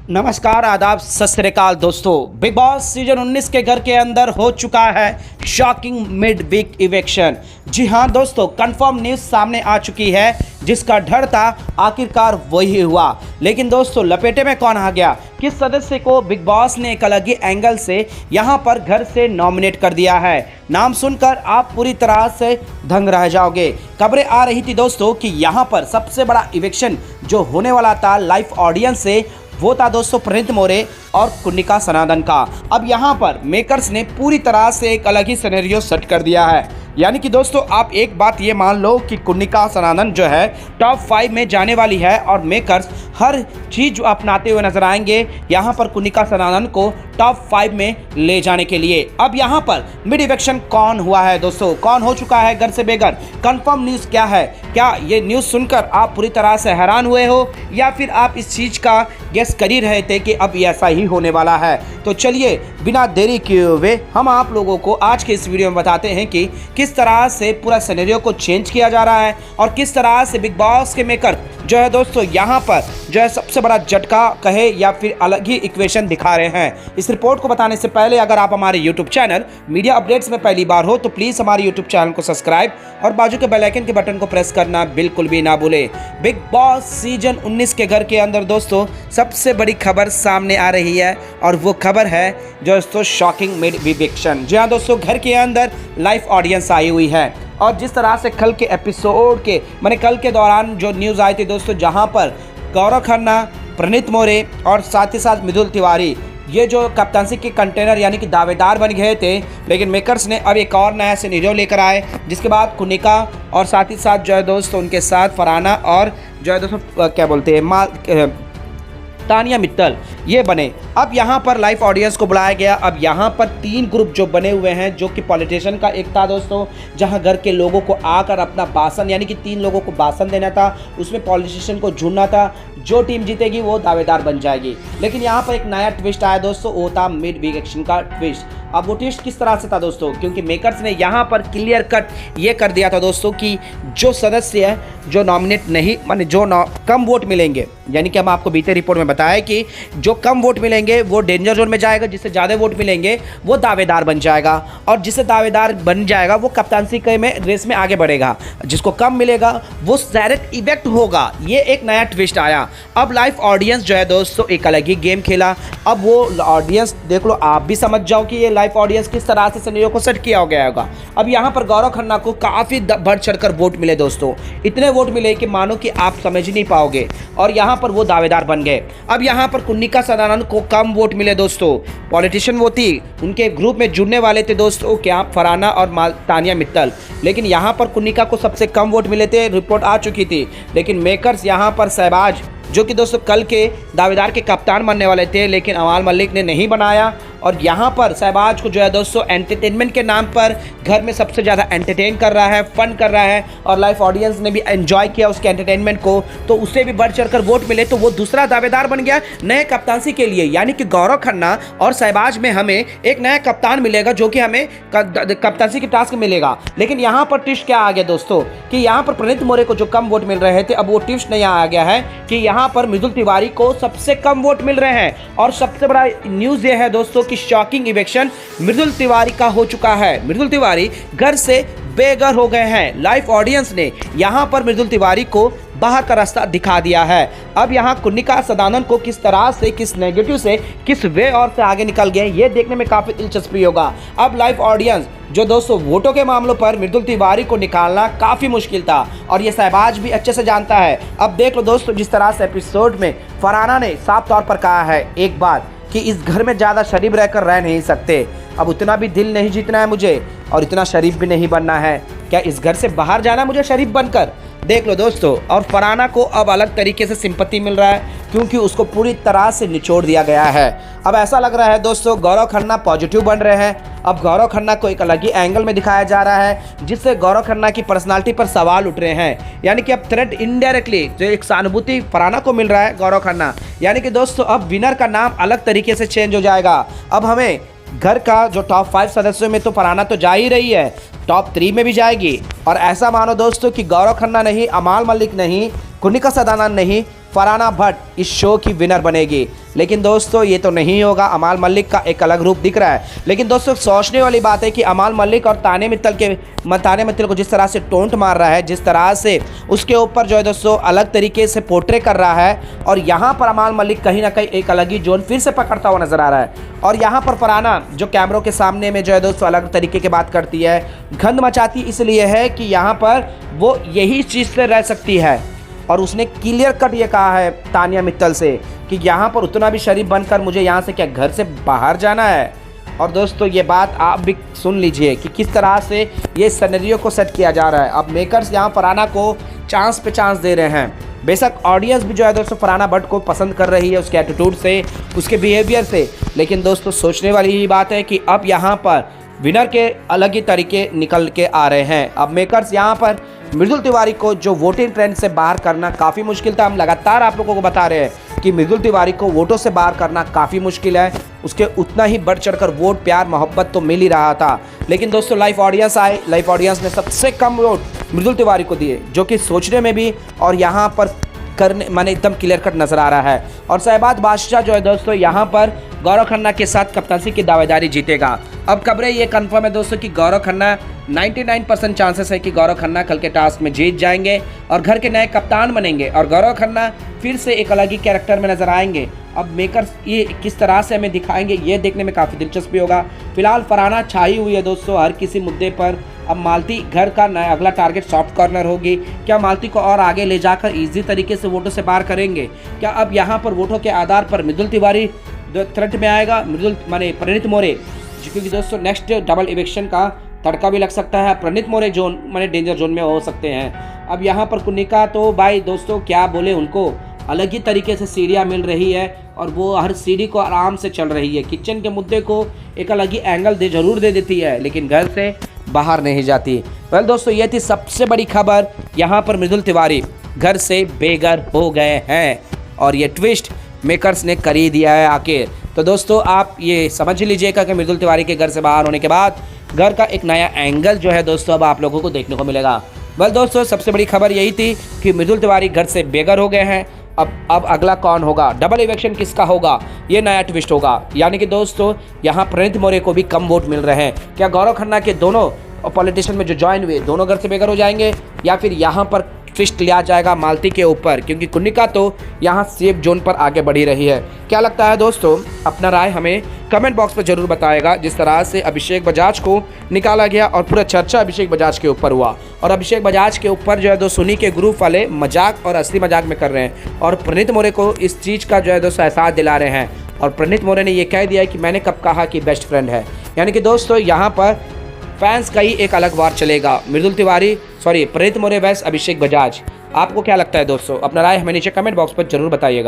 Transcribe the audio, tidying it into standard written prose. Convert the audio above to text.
नमस्कार, आदाब, सत श्री अकाल दोस्तों। बिग बॉस सीजन 19 के घर के अंदर हो चुका है शॉकिंग मिड वीक इवेक्शन। जी हां दोस्तों, कंफर्म न्यूज़ सामने आ चुकी है। जिसका डर था आखिरकार वही हुआ। लेकिन दोस्तों, लपेटे में कौन आ गया? किस सदस्य को बिग बॉस ने एक अलग ही एंगल से यहां पर घर से नॉमिनेट कर दिया है? नाम सुनकर आप पूरी तरह से दंग रह जाओगे। खबरें आ रही थी दोस्तों कि यहां पर सबसे बड़ा इवेक्शन जो होने वाला था लाइव ऑडियंस से, वो था दोस्तों प्रणीत मोरे और कुन्निका सनातन का। अब यहाँ पर मेकर्स ने पूरी तरह से एक अलग ही सिनेरियो सेट कर दिया है। यानी कि दोस्तों, आप एक बात ये मान लो कि कुन्निका सनातन जो है टॉप 5 में जाने वाली है और मेकर्स हर चीज़ अपनाते हुए नजर आएंगे यहाँ पर कुन्निका सनातन को टॉप 5 में ले जाने के लिए। अब यहाँ पर मिड इवेक्शन कौन हुआ है दोस्तों? कौन हो चुका है घर से बेघर? कंफर्म न्यूज़ क्या है? क्या ये न्यूज़ सुनकर आप पूरी तरह से हैरान हुए हो या फिर आप इस चीज़ का गेस कर ही रहे थे कि अब ऐसा ही होने वाला है? तो चलिए बिना देरी किए हुए हम आप लोगों को आज के इस वीडियो में बताते हैं कि किस तरह से पूरा सिनेरियो को चेंज किया जा रहा है और किस तरह से बिग बॉस के मेकर जो है दोस्तों यहाँ पर जो है सबसे बड़ा झटका कहे या फिर अलग ही इक्वेशन दिखा रहे हैं। इस रिपोर्ट को बताने से पहले अगर आप हमारे YouTube चैनल मीडिया अपडेट्स में पहली बार हो तो प्लीज़ हमारे YouTube चैनल को सब्सक्राइब और बाजू के बेल आइकन के बटन को प्रेस करना बिल्कुल भी ना भूलें। बिग बॉस सीजन 19 के घर के अंदर दोस्तों सबसे बड़ी खबर सामने आ रही है और वो खबर है दोस्तों शॉकिंग मिड इवेक्शन। जी हाँ दोस्तों, घर के अंदर लाइव ऑडियंस आई हुई है और जिस तरह से कल के एपिसोड के कल के दौरान जो न्यूज़ आई थी दोस्तों, जहां पर गौरव खन्ना, प्रणीत मोरे और साथ ही साथ मृदुल तिवारी ये जो कप्तानसी के कंटेनर यानी कि दावेदार बन गए थे, लेकिन मेकर्स ने अब एक और नया सिनेरियो लेकर आए जिसके बाद कुन्निका और साथ ही साथ जो है दोस्तों उनके साथ फरहाना और जो है दोस्तों क्या बोलते हैं तानिया मित्तल ये बने। अब यहाँ पर लाइव ऑडियंस को बुलाया गया। अब यहाँ पर 3 ग्रुप जो बने हुए हैं, जो कि पॉलिटिशियन का एक था दोस्तों जहाँ घर के लोगों को आकर अपना भाषण यानी कि 3 लोगों को भाषण देना था, उसमें पॉलिटिशियन को चुनना था। जो टीम जीतेगी वो दावेदार बन जाएगी। लेकिन यहाँ पर एक नया ट्विस्ट आया दोस्तों, वो था मिड इवेक्शन का ट्विस्ट। अब वो ट्विस्ट किस तरह से था दोस्तों? क्योंकि मेकर्स ने यहाँ पर क्लियर कट ये कर दिया था दोस्तों कि जो सदस्य है जो नॉमिनेट नहीं कम वोट मिलेंगे, यानी कि हम आपको बीते रिपोर्ट में बताया कि जो कम वोट मिलेंगे वो डेंजर जोन में जाएगा, जिससे ज़्यादा वोट मिलेंगे वो दावेदार बन जाएगा और जिससे दावेदार बन जाएगा वो कप्तानसी के में रेस में आगे बढ़ेगा। जिसको कम मिलेगा वो डायरेक्ट इवेक्ट होगा। ये एक नया ट्विस्ट आया। अब लाइव ऑडियंस जो है दोस्तों एक अलग ही गेम खेला। अब वो ऑडियंस देख लो, आप भी समझ जाओ कि ये लाइव ऑडियंस किस तरह से सिनेरियो को सेट किया गया होगा। अब यहाँ पर गौरव खन्ना को काफ़ी बढ़ चढ़कर वोट मिले दोस्तों, इतने वोट मिले कि मानो कि आप समझ नहीं पाओगे और यहाँ पर वो दावेदार बन गए। अब यहाँ पर कुन्निका सनातन को कम वोट मिले दोस्तों। पॉलिटिशियन वो थी, उनके ग्रुप में जुड़ने वाले थे दोस्तों क्या फरहाना और तानिया मित्तल, लेकिन यहाँ पर कुन्निका को सबसे कम वोट मिले थे, रिपोर्ट आ चुकी थी। लेकिन मेकर्स यहाँ पर शहबाज जो कि दोस्तों कल के दावेदार के कप्तान बनने वाले थे, लेकिन अमाल मलिक ने नहीं बनाया और यहाँ पर शहबाज को जो है दोस्तों एंटरटेनमेंट के नाम पर घर में सबसे ज़्यादा एंटरटेन कर रहा है, फन कर रहा है और लाइव ऑडियंस ने भी एंजॉय किया उसके एंटरटेनमेंट को, तो उससे भी बढ़ चढ़कर वोट मिले तो वो दूसरा दावेदार बन गया नए कप्तानसी के लिए। यानी कि गौरव खन्ना और शहबाज में हमें एक नया कप्तान मिलेगा जो कि हमें कप्तानसी की टास्क मिलेगा। लेकिन यहाँ पर ट्विस्ट क्या आ गया दोस्तों कि यहाँ पर प्रणीत मोरे को जो कम वोट मिल रहे थे, अब वो ट्विस्ट नहीं आ गया है कि यहाँ पर मृदुल तिवारी को सबसे कम वोट मिल रहे हैं। और सबसे बड़ा न्यूज़ ये है दोस्तों कि शॉकिंग इवेक्शन मृदुल तिवारी का हो चुका है। मृदुल तिवारी घर से बेघर हो गए हैं। लाइव ऑडियंस ने यहाँ पर मृदुल तिवारी को बाहर का रास्ता दिखा दिया है। अब यहाँ कुन्निका सदानंद को किस तरह से, किस नेगेटिव से, किस वे और से आगे निकल गए, ये देखने में काफ़ी दिलचस्पी होगा। अब लाइव ऑडियंस जो दोस्तों वोटों के मामलों पर मृदुल तिवारी को निकालना काफ़ी मुश्किल था और ये शहबाज भी अच्छे से जानता है। अब देख लो दोस्तों, जिस तरह से एपिसोड में फरहाना ने साफ तौर पर कहा है एक बात कि इस घर में ज़्यादा शरीफ रहकर रह नहीं सकते, अब उतना भी दिल नहीं जीतना है मुझे और इतना शरीफ भी नहीं बनना है, क्या इस घर से बाहर जाना मुझे शरीफ बनकर? देख लो दोस्तों, और फरहाना को अब अलग तरीके से सिंपैथी मिल रहा है क्योंकि उसको पूरी तरह से निचोड़ दिया गया है। अब ऐसा लग रहा है दोस्तों गौरव खन्ना पॉजिटिव बन रहे हैं। अब गौरव खन्ना को एक अलग ही एंगल में दिखाया जा रहा है जिससे गौरव खन्ना की पर्सनालिटी पर सवाल उठ रहे हैं। यानी कि अब थ्रेट इनडायरेक्टली जो एक सहानुभूति फरहाना को मिल रहा है गौरव खन्ना, यानी कि दोस्तों अब विनर का नाम अलग तरीके से चेंज हो जाएगा। अब हमें घर का जो टॉप 5 सदस्यों में तो फरहाना तो जा ही रही है, टॉप 3 में भी जाएगी। और ऐसा मानो दोस्तों कि गौरव खन्ना नहीं, अमाल मलिक नहीं, कुन्निका सदानंद नहीं, फरहाना भट्ट इस शो की विनर बनेगी। लेकिन दोस्तों ये तो नहीं होगा, अमाल मलिक का एक अलग रूप दिख रहा है। लेकिन दोस्तों सोचने वाली बात है कि अमाल मलिक और ताने मित्तल को जिस तरह से टोंट मार रहा है, जिस तरह से उसके ऊपर जो है दोस्तों अलग तरीके से पोर्ट्रे कर रहा है, और यहाँ पर अमाल मलिक कहीं ना कहीं एक अलग ही जोन फिर से पकड़ता हुआ नजर आ रहा है। और यहाँ पर फरहाना जो कैमरों के सामने में जो है दोस्तों अलग तरीके की बात करती है, गंद मचाती इसलिए है कि यहाँ पर वो यही चीज़ से रह सकती है। और उसने क्लियर कट ये कहा है तानिया मित्तल से कि यहाँ पर उतना भी शरीफ बनकर मुझे यहाँ से क्या घर से बाहर जाना है। और दोस्तों ये बात आप भी सुन लीजिए कि किस तरह से ये सिनेरियो को सेट किया जा रहा है। अब मेकर्स यहाँ फरहाना को चांस पे चांस दे रहे हैं। बेशक ऑडियंस भी जो है दोस्तों फरहाना भट्ट को पसंद कर रही है, उसके एटीट्यूड से, उसके बिहेवियर से। लेकिन दोस्तों सोचने वाली ही बात है कि अब यहाँ पर विनर के अलग ही तरीके निकल के आ रहे हैं। अब मेकर्स यहाँ पर मृदुल तिवारी को जो वोटिंग ट्रेंड से बाहर करना काफ़ी मुश्किल था। हम लगातार आप लोगों को बता रहे हैं कि मृदुल तिवारी को वोटों से बाहर करना काफ़ी मुश्किल है। उसके उतना ही बढ़ चढ़कर वोट, प्यार, मोहब्बत तो मिल ही रहा था। लेकिन दोस्तों लाइव ऑडियंस आए, लाइव ऑडियंस ने सबसे कम वोट मृदुल तिवारी को दिए, जो कि सोचने में भी और यहाँ पर करने माने एकदम क्लियर कट नजर आ रहा है। और शहबाज बादशाह जो है दोस्तों यहाँ पर गौरव खन्ना के साथ कप्तानसी की दावेदारी जीतेगा। अब खबरें ये कंफर्म है दोस्तों कि गौरव खन्ना 99% चांसेस है कि गौरव खन्ना कल के टास्क में जीत जाएंगे और घर के नए कप्तान बनेंगे और गौरव खन्ना फिर से एक अलग ही कैरेक्टर में नजर आएंगे। अब मेकर्स ये किस तरह से हमें दिखाएंगे ये देखने में काफ़ी दिलचस्पी होगा। फिलहाल फरहाना छाई हुई है दोस्तों हर किसी मुद्दे पर। अब मालती घर का नया अगला टारगेट सॉफ्ट कॉर्नर होगी। क्या मालती को और आगे ले जाकर इजी तरीके से वोटों से बाहर करेंगे? क्या अब यहाँ पर वोटों के आधार पर मृदुल तिवारी थ्रेट में आएगा, प्रणीत मोरे, क्योंकि दोस्तों नेक्स्ट डबल इलेक्शन का तड़का भी लग सकता है। प्रणीत मोरे जोन डेंजर जोन में हो सकते हैं। अब यहाँ पर कुनिका तो भाई दोस्तों क्या बोले, उनको अलग ही तरीके से सीढ़ियाँ मिल रही है और वो हर सीढ़ी को आराम से चल रही है। किचन के मुद्दे को एक अलग ही एंगल जरूर दे देती है, लेकिन घर से बाहर नहीं जाती। वेल दोस्तों ये थी सबसे बड़ी खबर। यहाँ पर मृदुल तिवारी घर से बेघर हो गए हैं और ये ट्विस्ट मेकर्स ने कर ही दिया है आखिर। तो दोस्तों आप ये समझ लीजिएगा कि मृदुल तिवारी के घर से बाहर होने के बाद घर का एक नया एंगल जो है दोस्तों अब आप लोगों को देखने को मिलेगा। वेल दोस्तों सबसे बड़ी खबर यही थी कि मृदुल तिवारी घर से बेघर हो गए हैं। अब अगला कौन होगा, डबल इलेक्शन किसका होगा, ये नया ट्विस्ट होगा। यानी कि दोस्तों यहाँ प्रणीत मोरे को भी कम वोट मिल रहे हैं। क्या गौरव खन्ना के दोनों पॉलिटिशियन में जो ज्वाइन हुए दोनों घर से बेघर हो जाएंगे, या फिर यहाँ पर ट्विस्ट लिया जाएगा मालती के ऊपर, क्योंकि कुनिका तो यहाँ सेफ जोन पर आगे बढ़ी रही है। क्या लगता है दोस्तों, अपना राय हमें कमेंट बॉक्स में जरूर बताएगा। जिस तरह से अभिषेक बजाज को निकाला गया और पूरा चर्चा अभिषेक बजाज के ऊपर हुआ, और अभिषेक बजाज के ऊपर जो है दो सुनी के ग्रुप वाले मजाक और असली मजाक में कर रहे हैं, और प्रणीत मोरे को इस चीज़ का जो है दोस्तों एहसास दिला रहे हैं। और प्रणीत मोरे ने यह कह दिया कि मैंने कब कहा कि बेस्ट फ्रेंड है। यानी कि दोस्तों यहाँ पर फैंस का ही एक अलग वार चलेगा। मृदुल तिवारी प्रणीत मोरे वैस अभिषेक बजाज। आपको क्या लगता है दोस्तों, अपना राय हमें नीचे कमेंट बॉक्स पर जरूर बताइएगा।